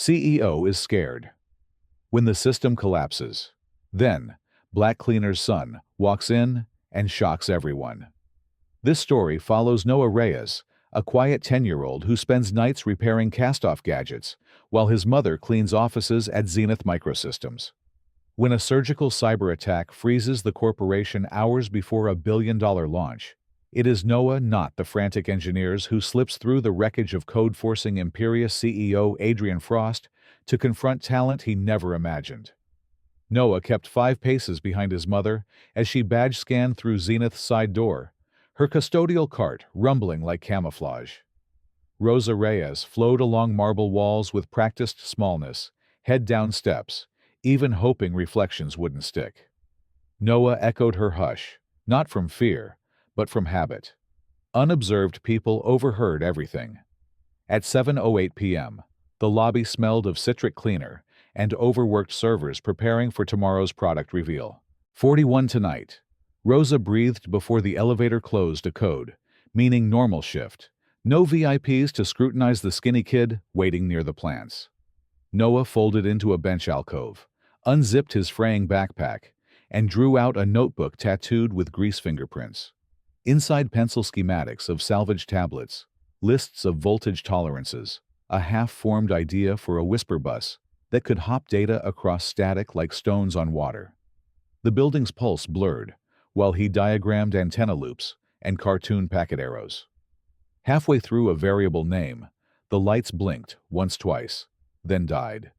CEO is scared. When the system collapses. Then, Black Cleaner's son walks in and shocks everyone. This story follows Noah Reyes, a quiet 10-year-old who spends nights repairing cast-off gadgets, while his mother cleans offices at Zenith Microsystems. When a surgical cyber attack freezes the corporation hours before a billion-dollar launch, it is Noah, not the frantic engineers, who slips through the wreckage of code-forcing Imperius CEO Adrian Frost to confront talent he never imagined. Noah kept 5 paces behind his mother as she badge-scanned through Zenith's side door, her custodial cart rumbling like camouflage. Rosa Reyes flowed along marble walls with practiced smallness, head down steps, even hoping reflections wouldn't stick. Noah echoed her hush, not from fear, but from habit. Unobserved people overheard everything. At 7:08 p.m., the lobby smelled of citric cleaner and overworked servers preparing for tomorrow's product reveal. 41 tonight. Rosa breathed before the elevator closed a code, meaning normal shift. No VIPs to scrutinize the skinny kid waiting near the plants. Noah folded into a bench alcove, unzipped his fraying backpack, and drew out a notebook tattooed with grease fingerprints. Inside pencil schematics of salvaged tablets, lists of voltage tolerances, a half-formed idea for a whisper bus that could hop data across static like stones on water. The building's pulse blurred, while he diagrammed antenna loops and cartoon packet arrows. Halfway through a variable name, the lights blinked once-twice, then died.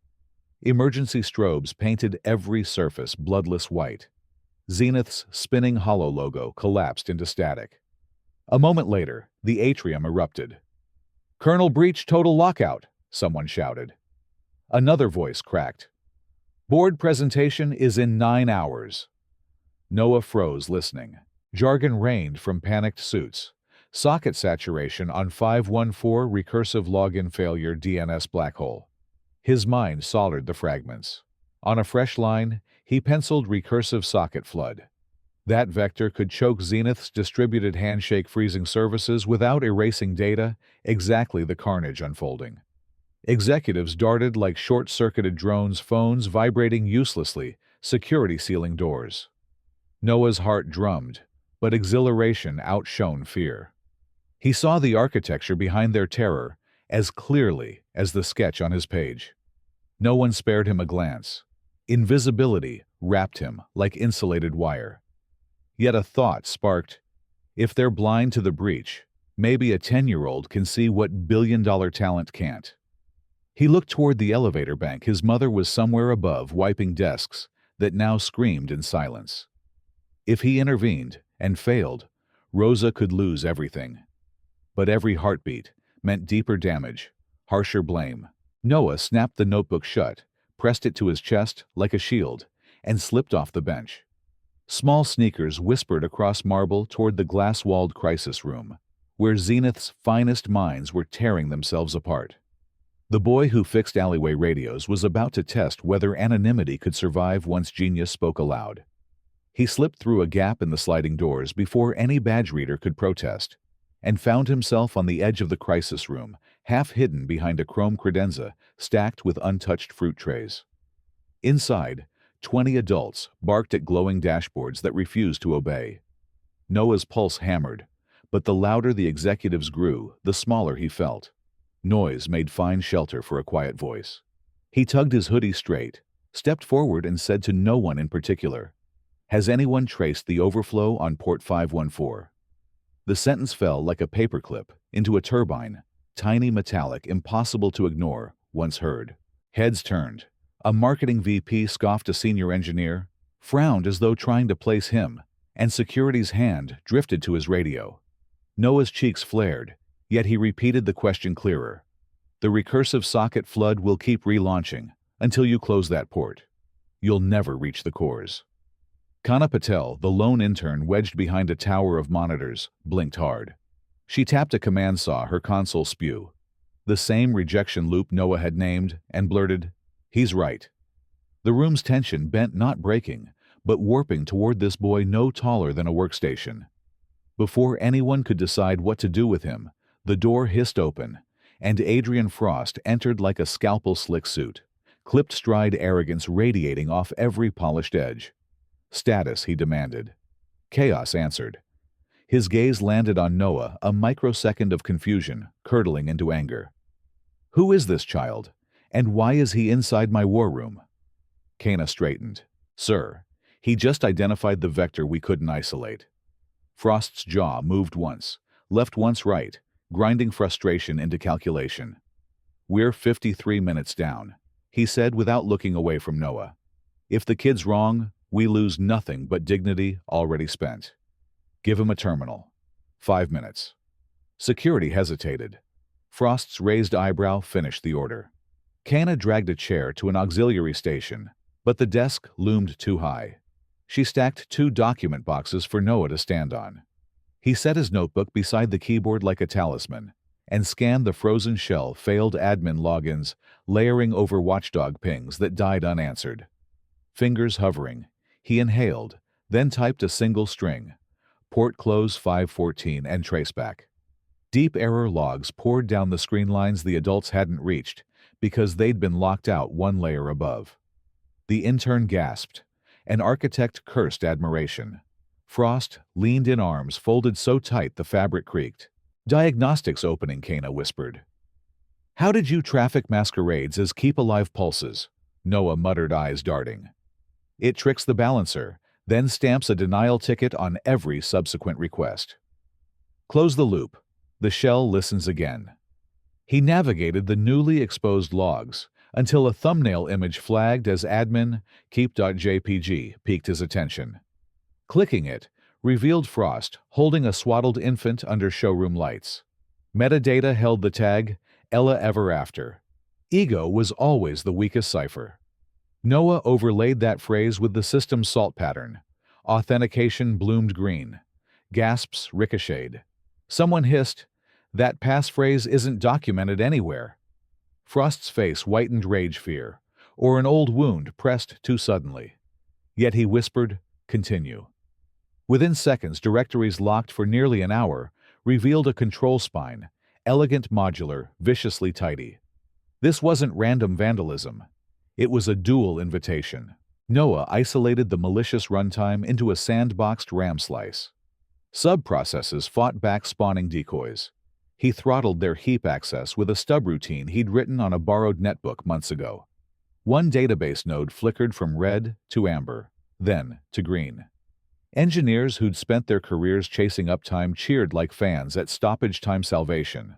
Emergency strobes painted every surface bloodless white. Zenith's spinning hollow logo collapsed into static. A moment later, the atrium erupted. "Kernel breach, total lockout," someone shouted. Another voice cracked. "Board presentation is in 9 hours." Noah froze, listening. Jargon rained from panicked suits. Socket saturation on 514 recursive login failure DNS black hole. His mind soldered the fragments. On a fresh line, he penciled recursive socket flood. That vector could choke Zenith's distributed handshake freezing services without erasing data, exactly the carnage unfolding. Executives darted like short-circuited drones, phones vibrating uselessly, security sealing doors. Noah's heart drummed, but exhilaration outshone fear. He saw the architecture behind their terror as clearly as the sketch on his page. No one spared him a glance. Invisibility wrapped him like insulated wire. Yet a thought sparked. If they're blind to the breach, maybe a 10-year-old can see what billion-dollar talent can't. He looked toward the elevator bank. His mother was somewhere above, wiping desks that now screamed in silence. If he intervened and failed, Rosa could lose everything. But every heartbeat meant deeper damage, harsher blame. Noah snapped the notebook shut, pressed it to his chest like a shield, and slipped off the bench. Small sneakers whispered across marble toward the glass-walled crisis room, where Zenith's finest minds were tearing themselves apart. The boy who fixed alleyway radios was about to test whether anonymity could survive once genius spoke aloud. He slipped through a gap in the sliding doors before any badge reader could protest, and found himself on the edge of the crisis room, half hidden behind a chrome credenza stacked with untouched fruit trays. Inside, 20 adults barked at glowing dashboards that refused to obey. Noah's pulse hammered, but the louder the executives grew, the smaller he felt. Noise made fine shelter for a quiet voice. He tugged his hoodie straight, stepped forward and said to no one in particular, "Has anyone traced the overflow on port 514? The sentence fell like a paperclip into a turbine, tiny, metallic, impossible to ignore, once heard. Heads turned. A marketing VP scoffed a senior engineer, frowned as though trying to place him, and security's hand drifted to his radio. Noah's cheeks flared, yet he repeated the question clearer. "The recursive socket flood will keep relaunching until you close that port. You'll never reach the cores." Kana Patel, the lone intern wedged behind a tower of monitors, blinked hard. She tapped a command saw, her console spew. The same rejection loop Noah had named, and blurted, "He's right." The room's tension bent, not breaking, but warping toward this boy no taller than a workstation. Before anyone could decide what to do with him, the door hissed open, and Adrian Frost entered like a scalpel-slick suit, clipped stride arrogance radiating off every polished edge. "Status," he demanded. Chaos answered. His gaze landed on Noah, a microsecond of confusion, curdling into anger. "Who is this child? And why is he inside my war room?" Kana straightened. "Sir, he just identified the vector we couldn't isolate." Frost's jaw moved once, left once right, grinding frustration into calculation. "We're 53 minutes down," he said without looking away from Noah. "If the kid's wrong, we lose nothing but dignity already spent. Give him a terminal." 5 minutes. Security hesitated. Frost's raised eyebrow finished the order. Kana dragged a chair to an auxiliary station, but the desk loomed too high. She stacked 2 document boxes for Noah to stand on. He set his notebook beside the keyboard like a talisman and scanned the frozen shell failed admin logins layering over watchdog pings that died unanswered. Fingers hovering, he inhaled, then typed a single string. Port close 514 and traceback. Deep error logs poured down the screen lines the adults hadn't reached because they'd been locked out one layer above. The intern gasped. An architect cursed admiration. Frost leaned in, arms folded so tight the fabric creaked. "Diagnostics opening," Kana whispered. "How did you traffic masquerades as keep-alive pulses?" Noah muttered, eyes darting. "It tricks the balancer, then stamps a denial ticket on every subsequent request." "Close the loop. The shell listens again." He navigated the newly exposed logs until a thumbnail image flagged as admin keep.jpg piqued his attention. Clicking it revealed Frost holding a swaddled infant under showroom lights. Metadata held the tag Ella Ever After. Ego was always the weakest cipher. Noah overlaid that phrase with the system's salt pattern. Authentication bloomed green. Gasps ricocheted. Someone hissed, "That passphrase isn't documented anywhere." Frost's face whitened rage, fear, or an old wound pressed too suddenly. Yet he whispered, "Continue." Within seconds, directories locked for nearly an hour revealed a control spine, elegant, modular, viciously tidy. This wasn't random vandalism. It was a dual invitation. Noah isolated the malicious runtime into a sandboxed RAM slice. Sub-processes fought back spawning decoys. He throttled their heap access with a stub routine he'd written on a borrowed netbook months ago. One database node flickered from red to amber, then to green. Engineers who'd spent their careers chasing uptime cheered like fans at stoppage time salvation.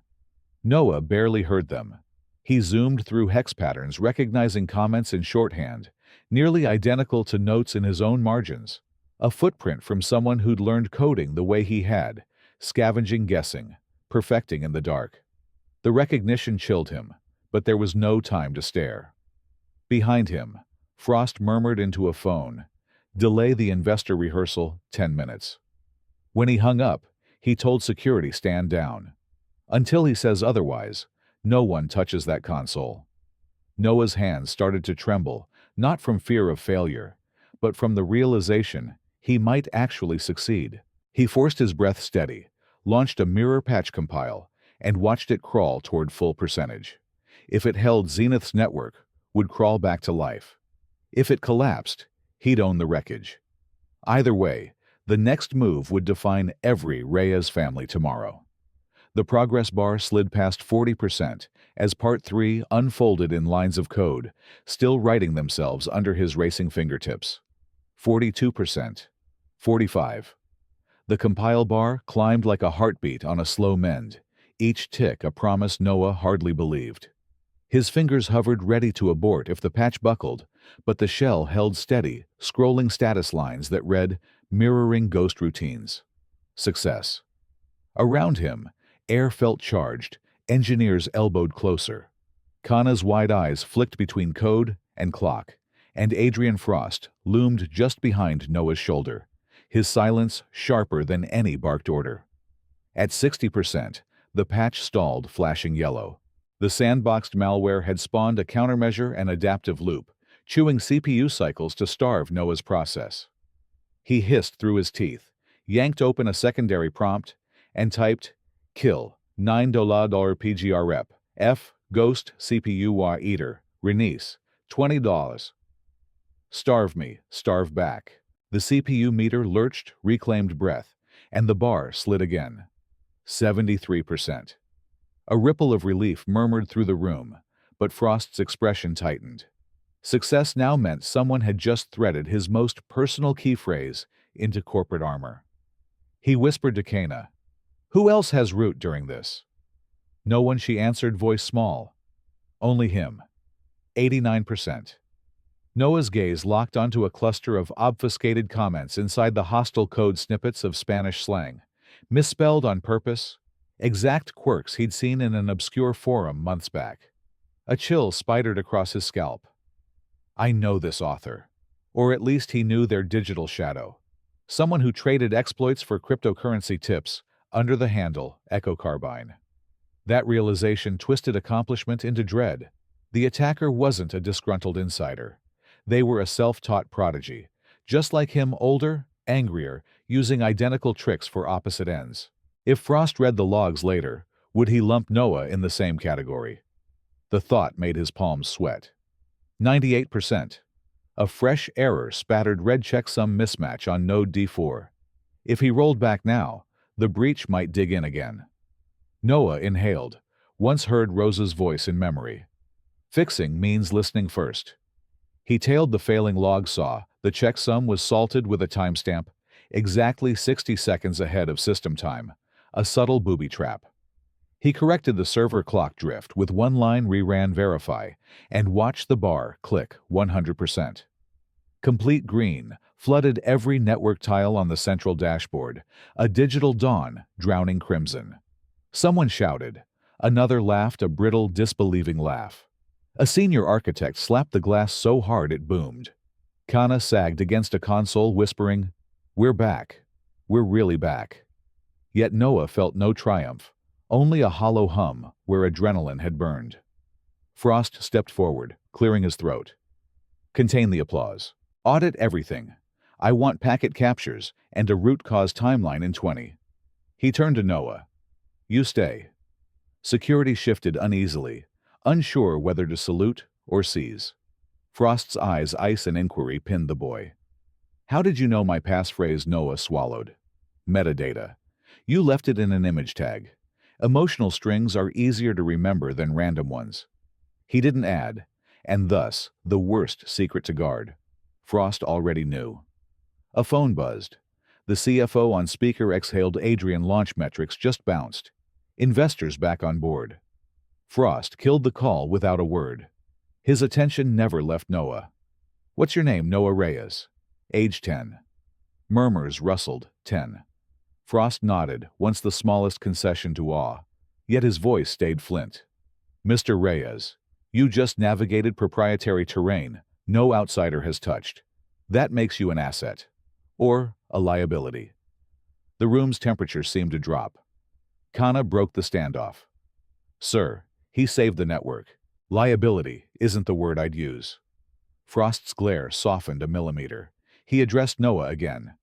Noah barely heard them. He zoomed through hex patterns, recognizing comments in shorthand, nearly identical to notes in his own margins. A footprint from someone who'd learned coding the way he had, scavenging, guessing, perfecting in the dark. The recognition chilled him, but there was no time to stare. Behind him, Frost murmured into a phone, "Delay the investor rehearsal 10 minutes." When he hung up, he told security, "Stand down. Until he says otherwise, no one touches that console." Noah's hands started to tremble, not from fear of failure, but from the realization he might actually succeed. He forced his breath steady, launched a mirror patch compile, and watched it crawl toward full percentage. If it held, Zenith's network would crawl back to life. If it collapsed, he'd own the wreckage. Either way, the next move would define every Reyes family tomorrow. The progress bar slid past 40% as Part 3 unfolded in lines of code, still writing themselves under his racing fingertips. 42%. 45. The compile bar climbed like a heartbeat on a slow mend, each tick a promise Noah hardly believed. His fingers hovered ready to abort if the patch buckled, but the shell held steady, scrolling status lines that read, "Mirroring ghost routines." Success. Around him, air felt charged, engineers elbowed closer. Kana's wide eyes flicked between code and clock, and Adrian Frost loomed just behind Noah's shoulder, his silence sharper than any barked order. At 60%, the patch stalled, flashing yellow. The sandboxed malware had spawned a countermeasure and adaptive loop, chewing CPU cycles to starve Noah's process. He hissed through his teeth, yanked open a secondary prompt, and typed, "Kill $9 PGR rep," F. Ghost CPU Eater. Renice. $20. Starve me, starve back. The CPU meter lurched, reclaimed breath, and the bar slid again. 73%. A ripple of relief murmured through the room, but Frost's expression tightened. Success now meant someone had just threaded his most personal key phrase into corporate armor. He whispered to Kana, "Who else has root during this?" "No one," she answered, voice small. "Only him." 89%. Noah's gaze locked onto a cluster of obfuscated comments inside the hostile code snippets of Spanish slang, misspelled on purpose, exact quirks he'd seen in an obscure forum months back. A chill spidered across his scalp. I know this author. Or at least he knew their digital shadow. Someone who traded exploits for cryptocurrency tips under the handle Echo Carbine. That realization twisted accomplishment into dread. The attacker wasn't a disgruntled insider. They were a self-taught prodigy, just like him, older, angrier, using identical tricks for opposite ends. If Frost read the logs later, would he lump Noah in the same category? The thought made his palms sweat. 98%. A fresh error spattered red checksum mismatch on node D4. If he rolled back now, the breach might dig in again. Noah inhaled, once heard Rosa's voice in memory. Fixing means listening first. He tailed the failing log saw. The checksum was salted with a timestamp, exactly 60 seconds ahead of system time, a subtle booby trap. He corrected the server clock drift with one line reran verify and watched the bar click 100%. Complete green flooded every network tile on the central dashboard, a digital dawn drowning crimson. Someone shouted. Another laughed, a brittle, disbelieving laugh. A senior architect slapped the glass so hard it boomed. Kana sagged against a console, whispering, "We're back. We're really back." Yet Noah felt no triumph, only a hollow hum where adrenaline had burned. Frost stepped forward, clearing his throat. "Contain the applause. Audit everything. I want packet captures and a root cause timeline in 20. He turned to Noah. "You stay." Security shifted uneasily, unsure whether to salute or seize. Frost's eyes, ice and inquiry, pinned the boy. "How did you know my passphrase?" Noah swallowed. "Metadata. You left it in an image tag. Emotional strings are easier to remember than random ones." He didn't add, and thus the worst secret to guard. Frost already knew. A phone buzzed. The CFO on speaker exhaled. Adrian launch metrics just bounced. Investors back on board. Frost killed the call without a word. His attention never left Noah. "What's your name?" "Noah Reyes." "Age 10. Murmurs rustled. 10. Frost nodded, once the smallest concession to awe. Yet his voice stayed flint. "Mr. Reyes, you just navigated proprietary terrain no outsider has touched. That makes you an asset. Or a liability." The room's temperature seemed to drop. Kana broke the standoff. "Sir, he saved the network. Liability isn't the word I'd use." Frost's glare softened a millimeter. He addressed Noah again.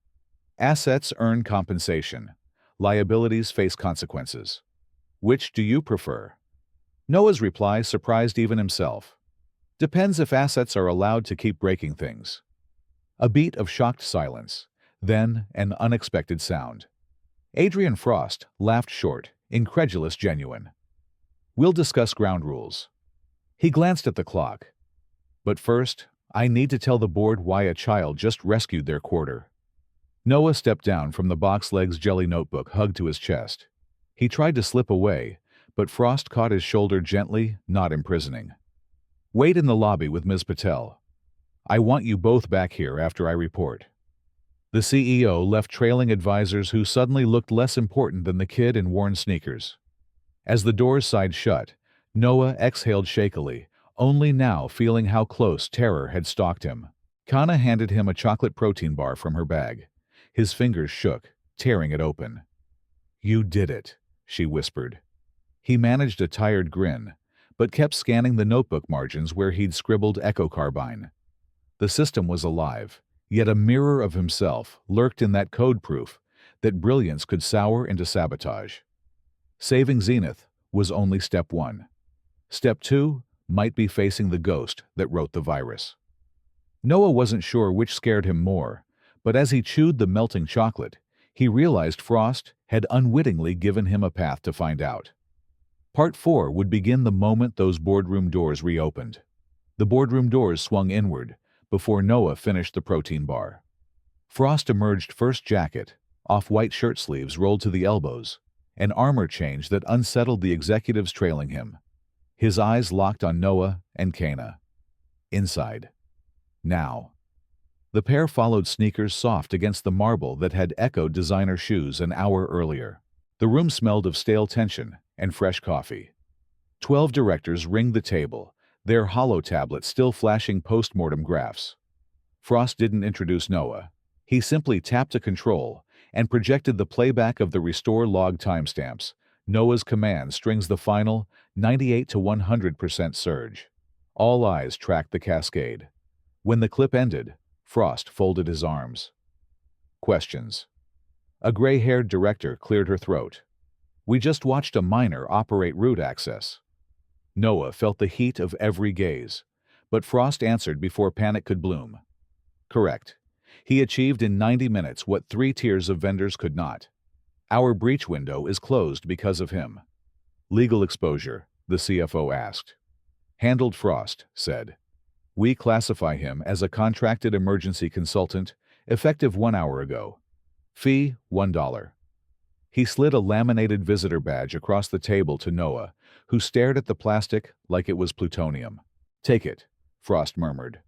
"Assets earn compensation. Liabilities face consequences. Which do you prefer?" Noah's reply surprised even himself. "Depends if assets are allowed to keep breaking things." A beat of shocked silence, then an unexpected sound. Adrian Frost laughed short, incredulous, genuine. "We'll discuss ground rules." He glanced at the clock. "But first, I need to tell the board why a child just rescued their quarter." Noah stepped down from the box legs, jelly notebook hugged to his chest. He tried to slip away, but Frost caught his shoulder gently, not imprisoning. "Wait in the lobby with Ms. Patel. I want you both back here after I report." The CEO left trailing advisors who suddenly looked less important than the kid in worn sneakers. As the doors sighed shut, Noah exhaled shakily, only now feeling how close terror had stalked him. Kana handed him a chocolate protein bar from her bag. His fingers shook, tearing it open. "You did it," she whispered. He managed a tired grin, but kept scanning the notebook margins where he'd scribbled Echo Carbine. The system was alive, yet a mirror of himself lurked in that code proof that brilliance could sour into sabotage. Saving Zenith was only step one. Step 2 might be facing the ghost that wrote the virus. Noah wasn't sure which scared him more, but as he chewed the melting chocolate, he realized Frost had unwittingly given him a path to find out. Part 4 would begin the moment those boardroom doors reopened. The boardroom doors swung inward before Noah finished the protein bar. Frost emerged first, jacket, off-white shirt sleeves rolled to the elbows, an armor change that unsettled the executives trailing him. His eyes locked on Noah and Kana. Inside. Now. The pair followed, sneakers soft against the marble that had echoed designer shoes an hour earlier. The room smelled of stale tension and fresh coffee. 12 directors ringed the table, their hollow tablets still flashing post-mortem graphs. Frost didn't introduce Noah. He simply tapped a control and projected the playback of the restore log timestamps. Noah's command strings the final 98 to 100% surge. All eyes tracked the cascade. When the clip ended, Frost folded his arms. Questions. A gray-haired director cleared her throat. We just watched a miner operate root access. Noah felt the heat of every gaze, but Frost answered before panic could bloom. Correct. He achieved in 90 minutes what 3 tiers of vendors could not. Our breach window is closed because of him. Legal exposure, the CFO asked. Handled, Frost said. We classify him as a contracted emergency consultant, effective 1 hour ago. Fee, $1. He slid a laminated visitor badge across the table to Noah, who stared at the plastic like it was plutonium. Take it, Frost murmured.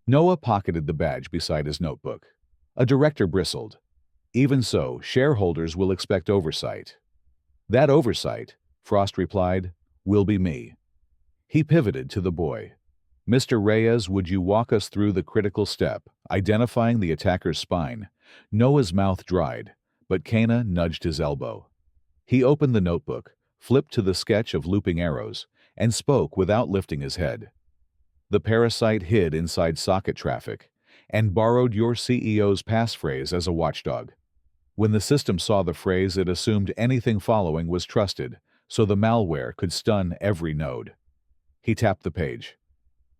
Noah pocketed the badge beside his notebook. A director bristled. Even so, shareholders will expect oversight. That oversight, Frost replied, will be me. He pivoted to the boy. Mr. Reyes, would you walk us through the critical step, identifying the attacker's spine? Noah's mouth dried, but Kana nudged his elbow. He opened the notebook, flipped to the sketch of looping arrows, and spoke without lifting his head. The parasite hid inside socket traffic and borrowed your CEO's passphrase as a watchdog. When the system saw the phrase, it assumed anything following was trusted, so the malware could stun every node. He tapped the page.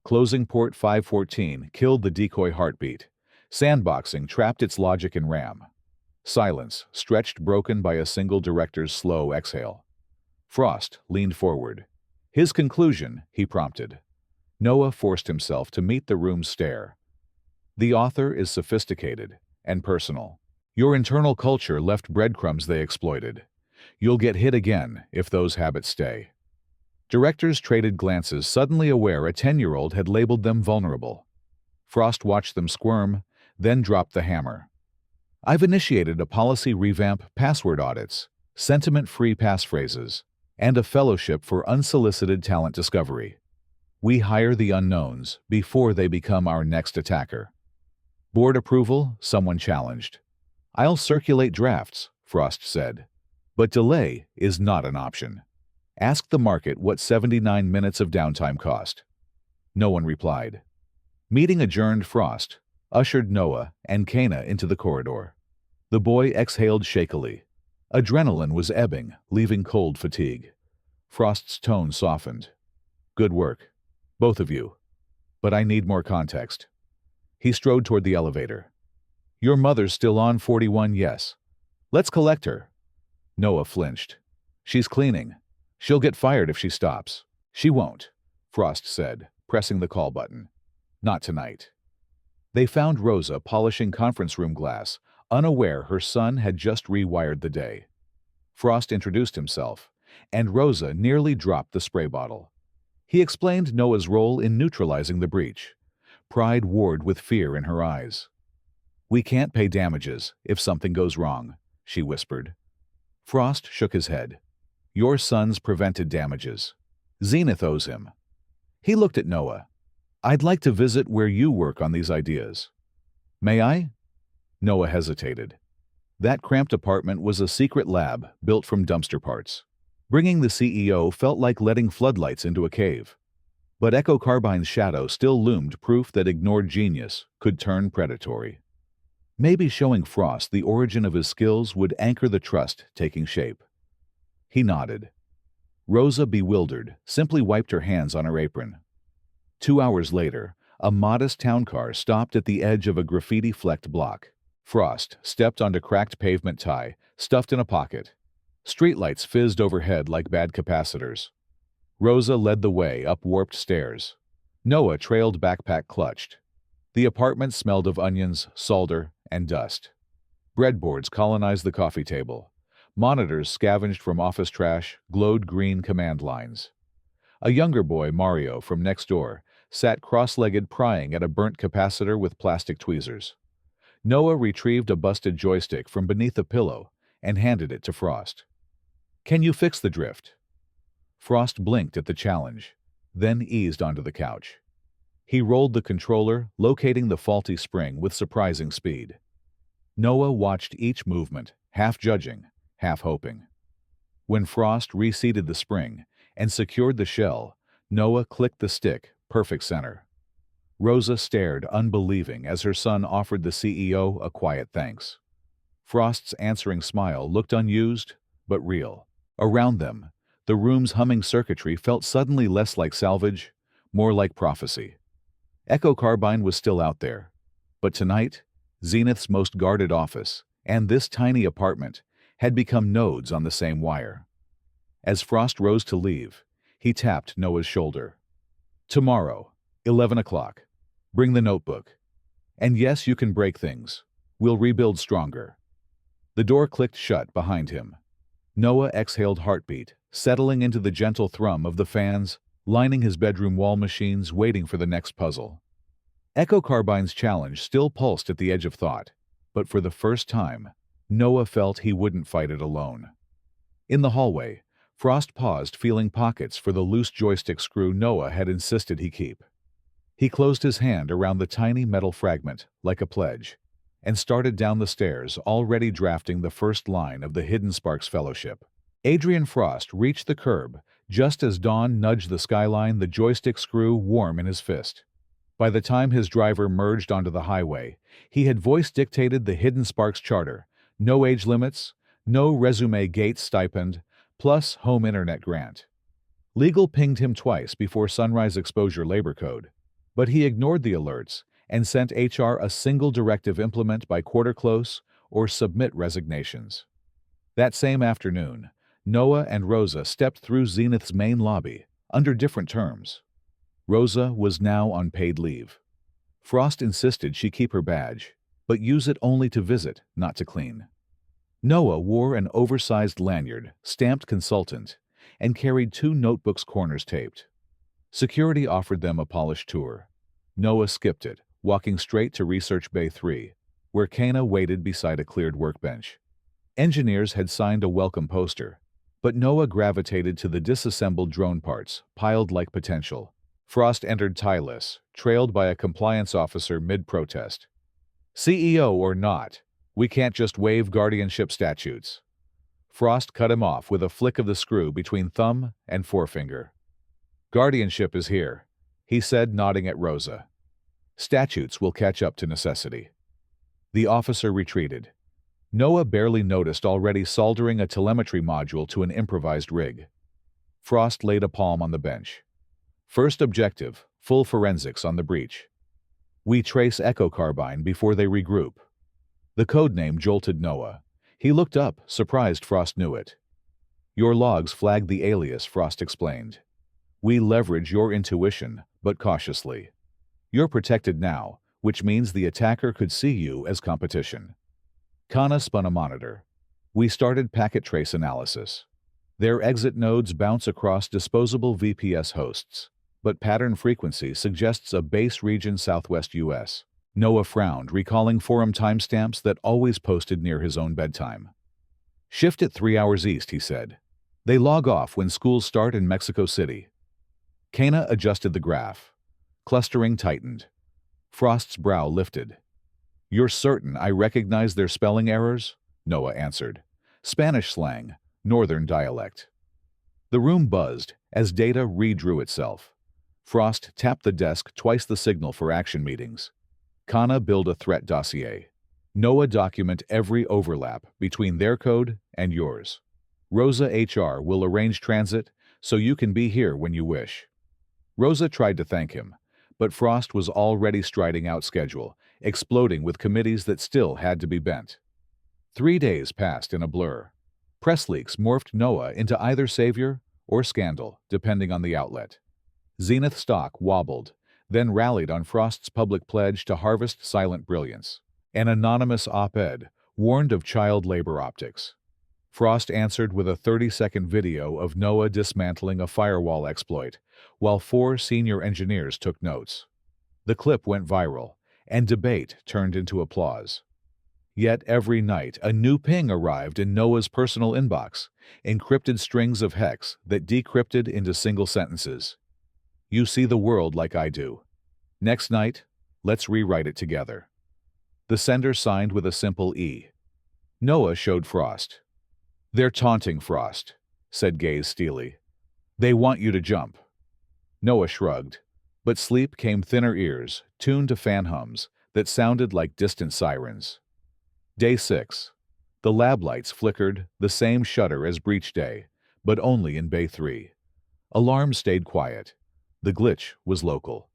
Closing port 514 killed the decoy heartbeat. Sandboxing trapped its logic in RAM. Silence, stretched, broken by a single director's slow exhale. Frost leaned forward. His conclusion, he prompted. Noah forced himself to meet the room's stare. The author is sophisticated and personal. Your internal culture left breadcrumbs they exploited. You'll get hit again if those habits stay. Directors traded glances, suddenly aware a 10-year-old had labeled them vulnerable. Frost watched them squirm, then dropped the hammer. I've initiated a policy revamp, password audits, sentiment-free passphrases, and a fellowship for unsolicited talent discovery. We hire the unknowns before they become our next attacker. Board approval, someone challenged. I'll circulate drafts, Frost said. But delay is not an option. Ask the market what 79 minutes of downtime cost. No one replied. Meeting adjourned. Frost ushered Noah and Kana into the corridor. The boy exhaled shakily. Adrenaline was ebbing, leaving cold fatigue. Frost's tone softened. Good work, both of you. But I need more context. He strode toward the elevator. Your mother's still on 41, yes. Let's collect her. Noah flinched. She's cleaning. She'll get fired if she stops. She won't, Frost said, pressing the call button. Not tonight. They found Rosa polishing conference room glass, unaware her son had just rewired the day. Frost introduced himself, and Rosa nearly dropped the spray bottle. He explained Noah's role in neutralizing the breach. Pride warred with fear in her eyes. We can't pay damages if something goes wrong, she whispered. Frost shook his head. Your son's prevented damages. Zenith owes him. He looked at Noah. I'd like to visit where you work on these ideas. May I? Noah hesitated. That cramped apartment was a secret lab built from dumpster parts. Bringing the CEO felt like letting floodlights into a cave. But Echo Carbine's shadow still loomed, proof that ignored genius could turn predatory. Maybe showing Frost the origin of his skills would anchor the trust taking shape. He nodded. Rosa, bewildered, simply wiped her hands on her apron. 2 hours later, a modest town car stopped at the edge of a graffiti-flecked block. Frost stepped onto cracked pavement tie, stuffed in a pocket. Streetlights fizzed overhead like bad capacitors. Rosa led the way up warped stairs. Noah trailed, backpack clutched. The apartment smelled of onions, solder, and dust. Breadboards colonized the coffee table. Monitors scavenged from office trash glowed green command lines. A younger boy, Mario, from next door, sat cross-legged prying at a burnt capacitor with plastic tweezers. Noah retrieved a busted joystick from beneath a pillow and handed it to Frost. "Can you fix the drift?" Frost blinked at the challenge, then eased onto the couch. He rolled the controller, locating the faulty spring with surprising speed. Noah watched each movement, half judging, half hoping. When Frost reseated the spring and secured the shell, Noah clicked the stick, perfect center. Rosa stared, unbelieving, as her son offered the CEO a quiet thanks. Frost's answering smile looked unused, but real. Around them, the room's humming circuitry felt suddenly less like salvage, more like prophecy. Echo Carbine was still out there, but tonight, Zenith's most guarded office and this tiny apartment had become nodes on the same wire. As Frost rose to leave, he tapped Noah's shoulder. "Tomorrow, 11 o'clock. Bring the notebook. And yes, you can break things. We'll rebuild stronger." The door clicked shut behind him. Noah exhaled, heartbeat settling into the gentle thrum of the fans lining his bedroom wall, machines waiting for the next puzzle. Echo Carbine's challenge still pulsed at the edge of thought, but for the first time, Noah felt he wouldn't fight it alone. In the hallway, Frost paused, feeling pockets for the loose joystick screw Noah had insisted he keep. He closed his hand around the tiny metal fragment, like a pledge, and started down the stairs, already drafting the first line of the Hidden Sparks Fellowship. Adrian Frost reached the curb just as dawn nudged the skyline, the joystick screw warm in his fist. By the time his driver merged onto the highway, he had voice-dictated the Hidden Sparks Charter: no age limits, no resume Gates stipend, plus home internet grant. Legal pinged him twice before Sunrise Exposure Labor Code, but he ignored the alerts and sent HR a single directive: implement by quarter close or submit resignations. That same afternoon, Noah and Rosa stepped through Zenith's main lobby, under different terms. Rosa was now on paid leave. Frost insisted she keep her badge, but use it only to visit, not to clean. Noah wore an oversized lanyard, stamped consultant, and carried 2 notebooks, corners taped. Security offered them a polished tour. Noah skipped it, walking straight to Research Bay 3, where Kana waited beside a cleared workbench. Engineers had signed a welcome poster, but Noah gravitated to the disassembled drone parts, piled like potential. Frost entered tieless, trailed by a compliance officer mid-protest. "CEO or not, we can't just waive guardianship statutes." Frost cut him off with a flick of the screw between thumb and forefinger. "Guardianship is here," he said, nodding at Rosa. "Statutes will catch up to necessity." The officer retreated. Noah barely noticed already soldering a telemetry module to an improvised rig. Frost laid a palm on the bench. "First objective, full forensics on the breach. We trace Echo Carbine before they regroup." The codename jolted Noah. He looked up, surprised Frost knew it. "Your logs flagged the alias," Frost explained. "We leverage your intuition, but cautiously. You're protected now, which means the attacker could see you as competition." Kana spun a monitor. "We started packet trace analysis. Their exit nodes bounce across disposable VPS hosts, but pattern frequency suggests a base region southwest US. Noah frowned, recalling forum timestamps that always posted near his own bedtime. "Shift it 3 hours east," he said. "They log off when schools start in Mexico City." Kana adjusted the graph. Clustering tightened. Frost's brow lifted. "You're certain I recognize their spelling errors?" Noah answered. "Spanish slang, northern dialect." The room buzzed as data redrew itself. Frost tapped the desk, twice the signal for action meetings. Kana build a threat dossier. Noah document every overlap between their code and yours. Rosa HR will arrange transit, so you can be here when you wish." Rosa tried to thank him, but Frost was already striding out schedule, exploding with committees that still had to be bent. 3 days passed in a blur. Press leaks morphed Noah into either savior or scandal, depending on the outlet. Zenith stock wobbled, then rallied on Frost's public pledge to harvest silent brilliance. An anonymous op-ed warned of child labor optics. Frost answered with a 30-second video of Noah dismantling a firewall exploit, while 4 senior engineers took notes. The clip went viral, and debate turned into applause. Yet every night a new ping arrived in Noah's personal inbox, encrypted strings of hex that decrypted into single sentences. "You see the world like I do. Next night, let's rewrite it together." The sender signed with a simple E. Noah showed Frost. "They're taunting Frost," said Gaze steely. "They want you to jump." Noah shrugged, but sleep came thinner ears, tuned to fan hums that sounded like distant sirens. Day 6. The lab lights flickered, the same shudder as breach day, but only in Bay 3. Alarms stayed quiet. The glitch was local.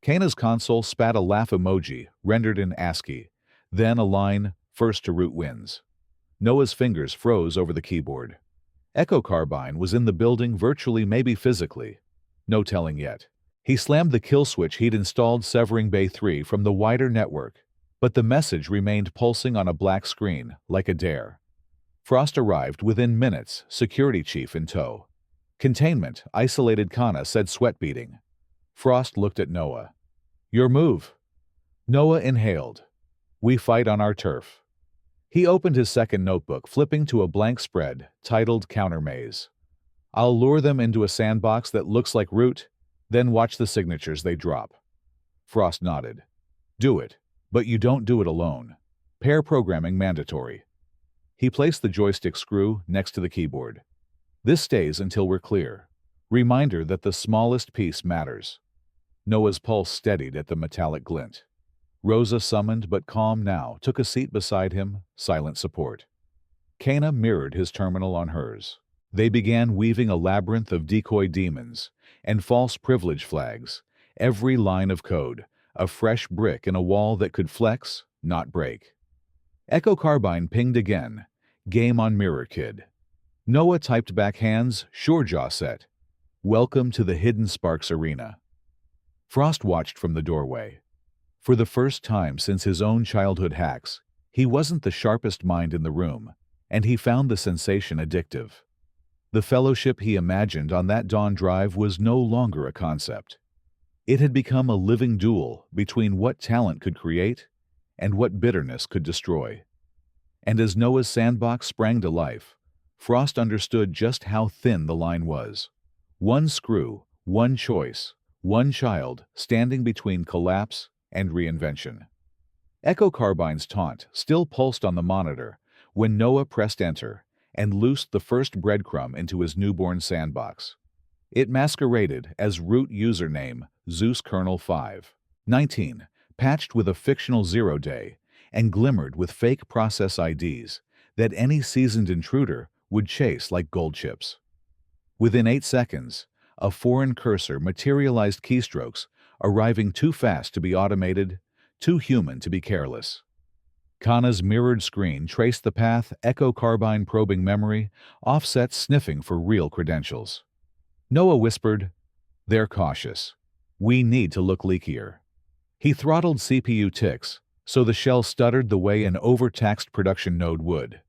Kana's console spat a laugh emoji, rendered in ASCII, then a line, "First to root wins." Noah's fingers froze over the keyboard. Echo Carbine was in the building virtually, maybe physically. No telling yet. He slammed the kill switch he'd installed, severing Bay 3 from the wider network, but the message remained pulsing on a black screen, like a dare. Frost arrived within minutes, security chief in tow. "Containment, isolated," Kana said, sweat beading. Frost looked at Noah. "Your move." Noah inhaled. "We fight on our turf." He opened his second notebook, flipping to a blank spread, titled Countermaze. "I'll lure them into a sandbox that looks like root, then watch the signatures they drop." Frost nodded. "Do it, but you don't do it alone. Pair programming mandatory." He placed the joystick screw next to the keyboard. "This stays until we're clear. Reminder that the smallest piece matters." Noah's pulse steadied at the metallic glint. Rosa, summoned but calm now, took a seat beside him, silent support. Kana mirrored his terminal on hers. They began weaving a labyrinth of decoy demons and false privilege flags, every line of code, a fresh brick in a wall that could flex, not break. Echo Carbine pinged again, "Game on Mirror Kid." Noah typed back, hands sure jaw set. "Welcome to the Hidden Sparks Arena." Frost watched from the doorway. For the first time since his own childhood hacks, he wasn't the sharpest mind in the room, and he found the sensation addictive. The fellowship he imagined on that dawn drive was no longer a concept. It had become a living duel between what talent could create and what bitterness could destroy. And as Noah's sandbox sprang to life, Frost understood just how thin the line was. One screw, one choice, one child standing between collapse and reinvention. Echo Carbine's taunt still pulsed on the monitor when Noah pressed enter and loosed the first breadcrumb into his newborn sandbox. It masqueraded as root username Zeus Kernel 519, patched with a fictional 0 day, and glimmered with fake process IDs that any seasoned intruder would chase like gold chips. Within 8 seconds, a foreign cursor materialized, keystrokes arriving too fast to be automated, too human to be careless. Kana's mirrored screen traced the path, Echo Carbine probing memory, offset sniffing for real credentials. Noah whispered, "They're cautious. We need to look leakier." He throttled CPU ticks, so the shell stuttered the way an overtaxed production node would.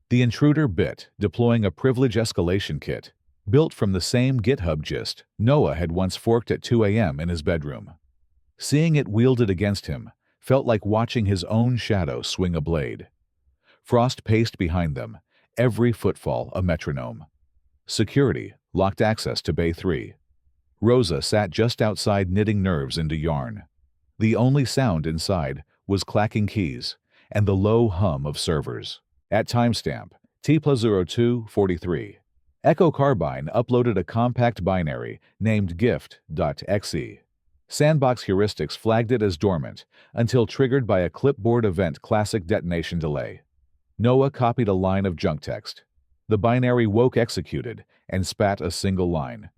The intruder bit, deploying a privilege escalation kit, built from the same GitHub gist Noah had once forked at 2 a.m. in his bedroom. Seeing it wielded against him felt like watching his own shadow swing a blade. Frost paced behind them, every footfall a metronome. Security locked access to Bay 3. Rosa sat just outside, knitting nerves into yarn. The only sound inside was clacking keys and the low hum of servers. At timestamp T+0243, Echo Carbine uploaded a compact binary named gift.exe. Sandbox heuristics flagged it as dormant until triggered by a clipboard event, classic detonation delay. Noah copied a line of junk text. The binary woke executed and spat a single line.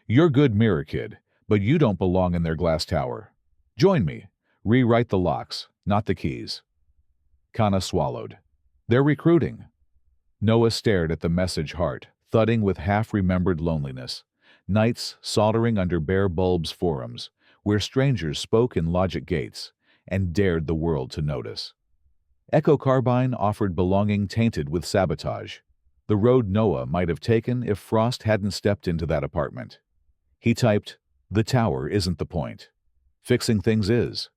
"You're good, Mirror Kid, but you don't belong in their glass tower. Join me. Rewrite the locks, not the keys." Kana swallowed. "They're recruiting." Noah stared at the message heart, thudding with half-remembered loneliness. Nights soldering under bare bulbs forums, where strangers spoke in logic gates and dared the world to notice. Echo Carbine offered belonging tainted with sabotage. The road Noah might have taken if Frost hadn't stepped into that apartment. He typed, "The tower isn't the point. Fixing things is."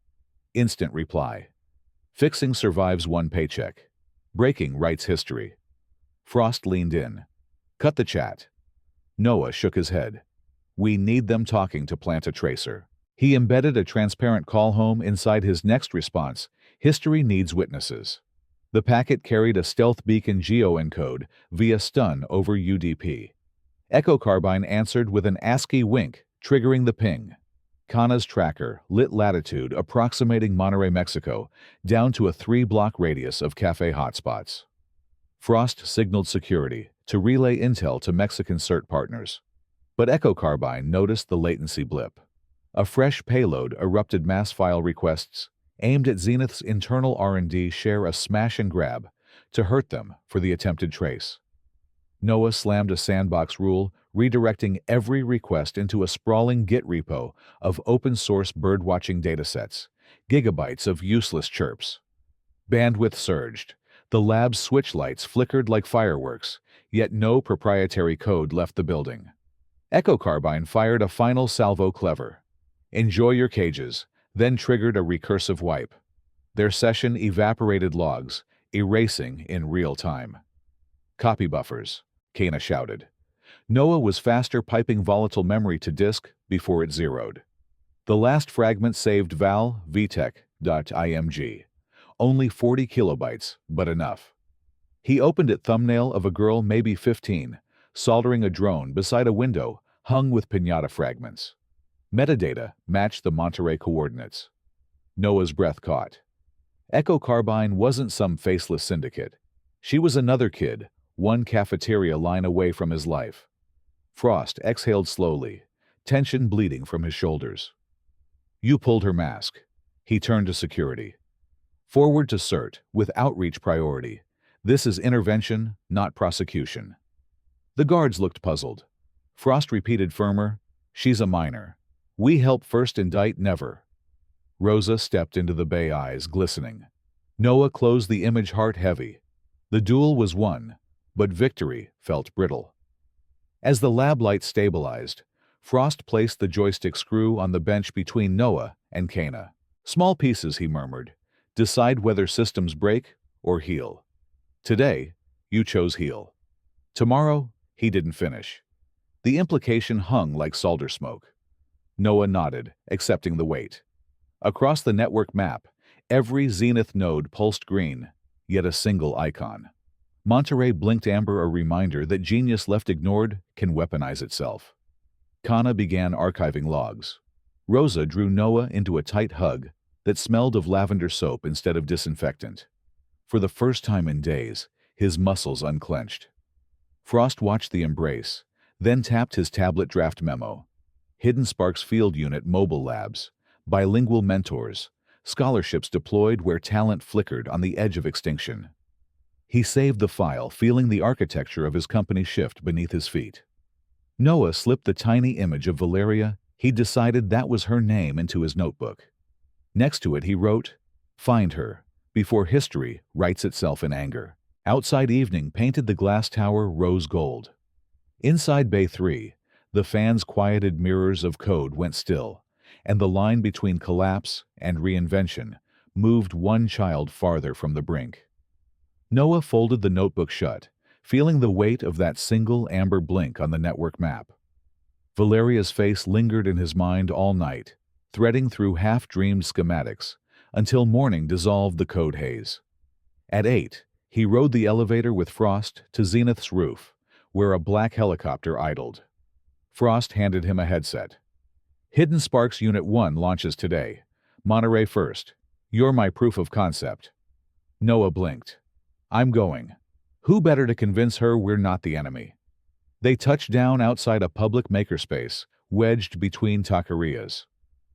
Instant reply. "Fixing survives one paycheck. Breaking writes history." Frost leaned in. "Cut the chat." Noah shook his head. "We need them talking to plant a tracer." He embedded a transparent call home inside his next response. "History needs witnesses." The packet carried a stealth beacon geo-encode via stun over UDP. Echo Carbine answered with an ASCII wink, triggering the ping. Kana's tracker lit latitude approximating Monterrey, Mexico, down to a 3-block radius of cafe hotspots. Frost signaled security to relay intel to Mexican CERT partners. But Echo Carbine noticed the latency blip. A fresh payload erupted mass file requests aimed at Zenith's internal R&D share a smash and grab to hurt them for the attempted trace. Noah slammed a sandbox rule, redirecting every request into a sprawling Git repo of open-source birdwatching datasets, gigabytes of useless chirps. Bandwidth surged. The lab's switch lights flickered like fireworks, yet no proprietary code left the building. Echo Carbine fired a final salvo clever. "Enjoy your cages," then triggered a recursive wipe. Their session evaporated logs, erasing in real time. "Copy buffers," Kana shouted. Noah was faster piping volatile memory to disk before it zeroed. The last fragment saved val vtech.img. Only 40 kilobytes, but enough. He opened it. Thumbnail of a girl, maybe 15, soldering a drone beside a window hung with piñata fragments. Metadata matched the Monterrey coordinates. Noah's breath caught. Echo Carbine wasn't some faceless syndicate. She was another kid, one cafeteria line away from his life. Frost exhaled slowly, tension bleeding from his shoulders. "You pulled her mask." He turned to security. "Forward to CERT, with outreach priority. This is intervention, not prosecution." The guards looked puzzled. Frost repeated firmer, "She's a minor. We help first, indict never." Rosa stepped into the bay, eyes glistening. Noah closed the image, heart heavy. The duel was won, but victory felt brittle. As the lab light stabilized, Frost placed the joystick screw on the bench between Noah and Kana. "Small pieces," he murmured. "Decide whether systems break or heal. Today, you chose heal. Tomorrow, he didn't finish." The implication hung like solder smoke. Noah nodded, accepting the weight. Across the network map, every Zenith node pulsed green, yet a single icon. Monterrey blinked amber, a reminder that genius left ignored can weaponize itself. Kana began archiving logs. Rosa drew Noah into a tight hug that smelled of lavender soap instead of disinfectant. For the first time in days, his muscles unclenched. Frost watched the embrace, then tapped his tablet. Draft memo. Hidden Sparks Field Unit Mobile Labs. Bilingual mentors. Scholarships deployed where talent flickered on the edge of extinction. He saved the file, feeling the architecture of his company shift beneath his feet. Noah slipped the tiny image of Valeria. He decided that was her name into his notebook. Next to it he wrote, "Find her, before history writes itself in anger." Outside evening painted the glass tower rose gold. Inside Bay 3, the fans' quieted mirrors of code went still, and the line between collapse and reinvention moved one child farther from the brink. Noah folded the notebook shut, feeling the weight of that single amber blink on the network map. Valeria's face lingered in his mind all night, threading through half-dreamed schematics, until morning dissolved the code haze. At 8, he rode the elevator with Frost to Zenith's roof, where a black helicopter idled. Frost handed him a headset. "Hidden Sparks Unit 1 launches today. Monterey first. You're my proof of concept." Noah blinked. "I'm going." Who better to convince her we're not the enemy? They touched down outside a public makerspace, wedged between taquerias.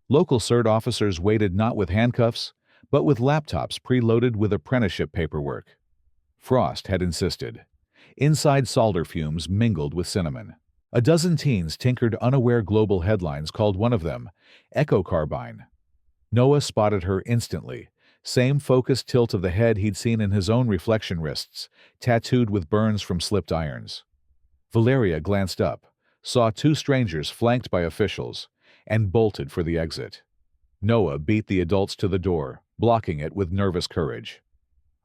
Local CERT officers waited not with handcuffs, but with laptops preloaded with apprenticeship paperwork. Frost had insisted. Inside solder fumes mingled with cinnamon. A dozen teens tinkered unaware global headlines called one of them Echo Carbine. Noah spotted her instantly. Same focused tilt of the head he'd seen in his own reflection wrists, tattooed with burns from slipped irons. Valeria glanced up, saw two strangers flanked by officials, and bolted for the exit. Noah beat the adults to the door, blocking it with nervous courage.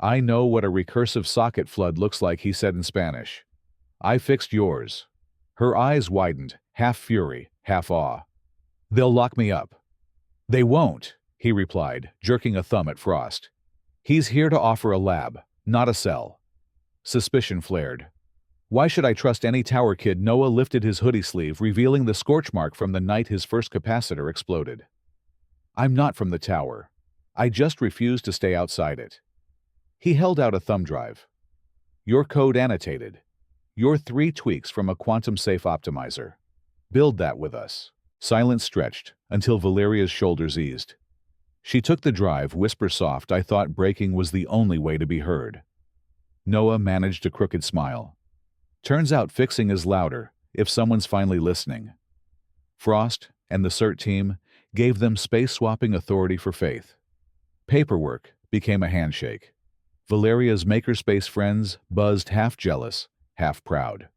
"I know what a recursive socket flood looks like," he said in Spanish. "I fixed yours." Her eyes widened, half fury, half awe. "They'll lock me up." "They won't," he replied, jerking a thumb at Frost. "He's here to offer a lab, not a cell." Suspicion flared. Why should I trust any tower kid? Noah lifted his hoodie sleeve, revealing the scorch mark from the night his first capacitor exploded. "I'm not from the tower. I just refuse to stay outside it." He held out a thumb drive. "Your code annotated. Your 3 tweaks from a quantum-safe optimizer. Build that with us." Silence stretched until Valeria's shoulders eased. She took the drive, whisper soft, "I thought breaking was the only way to be heard." Noah managed a crooked smile. "Turns out fixing is louder, if someone's finally listening." Frost and the CERT team gave them space-swapping authority for faith. Paperwork became a handshake. Valeria's makerspace friends buzzed, half jealous, half proud.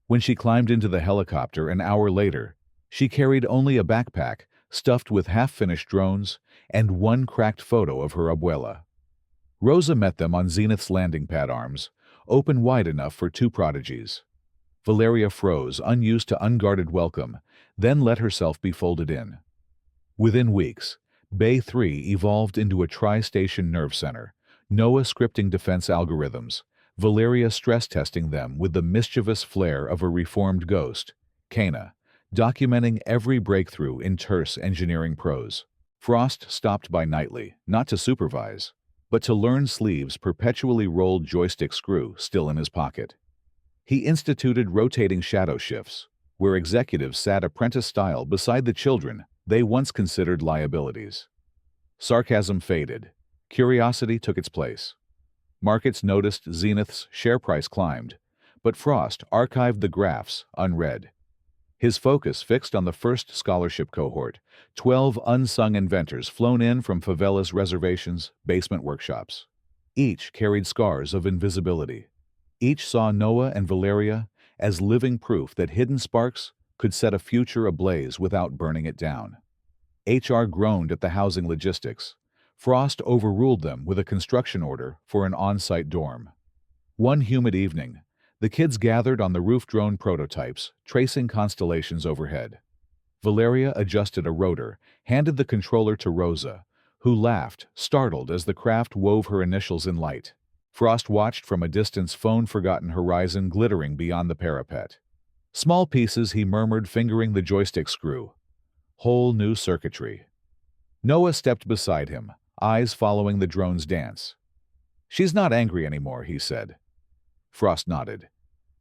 When she climbed into the helicopter an hour later, she carried only a backpack stuffed with half-finished drones and one cracked photo of her abuela. Rosa met them on Zenith's landing pad, arms open wide enough for 2 prodigies. Valeria froze, unused to unguarded welcome, then let herself be folded in. Within weeks, Bay 3 evolved into a tri-station nerve center, Noah scripting defense algorithms, Valeria stress-testing them with the mischievous flair of a reformed ghost, Kana, documenting every breakthrough in terse engineering prose. Frost stopped by nightly, not to supervise, but to learn Sleeve's perpetually rolled joystick screw still in his pocket. He instituted rotating shadow shifts, where executives sat apprentice-style beside the children they once considered liabilities. Sarcasm faded. Curiosity took its place. Markets noticed Zenith's share price climbed, but Frost archived the graphs unread. His focus fixed on the first scholarship cohort, 12 unsung inventors flown in from favelas, reservations, basement workshops. Each carried scars of invisibility. Each saw Noah and Valeria as living proof that hidden sparks could set a future ablaze without burning it down. HR groaned at the housing logistics. Frost overruled them with a construction order for an on-site dorm. One humid evening, the kids gathered on the roof drone prototypes, tracing constellations overhead. Valeria adjusted a rotor, handed the controller to Rosa, who laughed, startled as the craft wove her initials in light. Frost watched from a distance, phone-forgotten horizon glittering beyond the parapet. "Small pieces," he murmured, fingering the joystick screw. "Whole new circuitry." Noah stepped beside him, eyes following the drone's dance. "She's not angry anymore," he said. Frost nodded.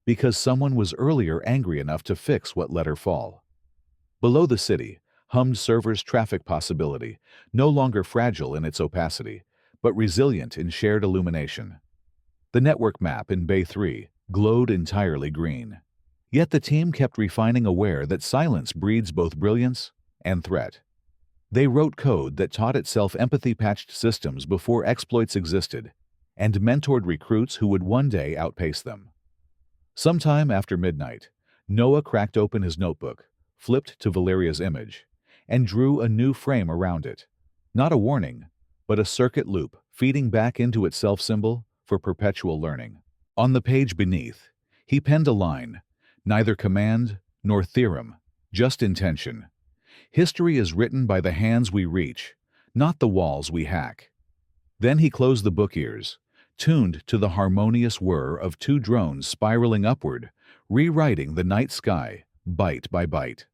"Because someone was earlier angry enough to fix what let her fall." Below the city hummed servers' traffic possibility, no longer fragile in its opacity, but resilient in shared illumination. The network map in Bay 3 glowed entirely green. Yet the team kept refining, aware that silence breeds both brilliance and threat. They wrote code that taught itself empathy-patched systems before exploits existed, and mentored recruits who would one day outpace them. Sometime after midnight, Noah cracked open his notebook, flipped to Valeria's image, and drew a new frame around it. Not a warning, but a circuit loop feeding back into its self-symbol for perpetual learning. On the page beneath, he penned a line, neither command nor theorem, just intention. History is written by the hands we reach, not the walls we hack. Then he closed the book ears, tuned to the harmonious whir of 2 drones spiraling upward, rewriting the night sky, byte by byte.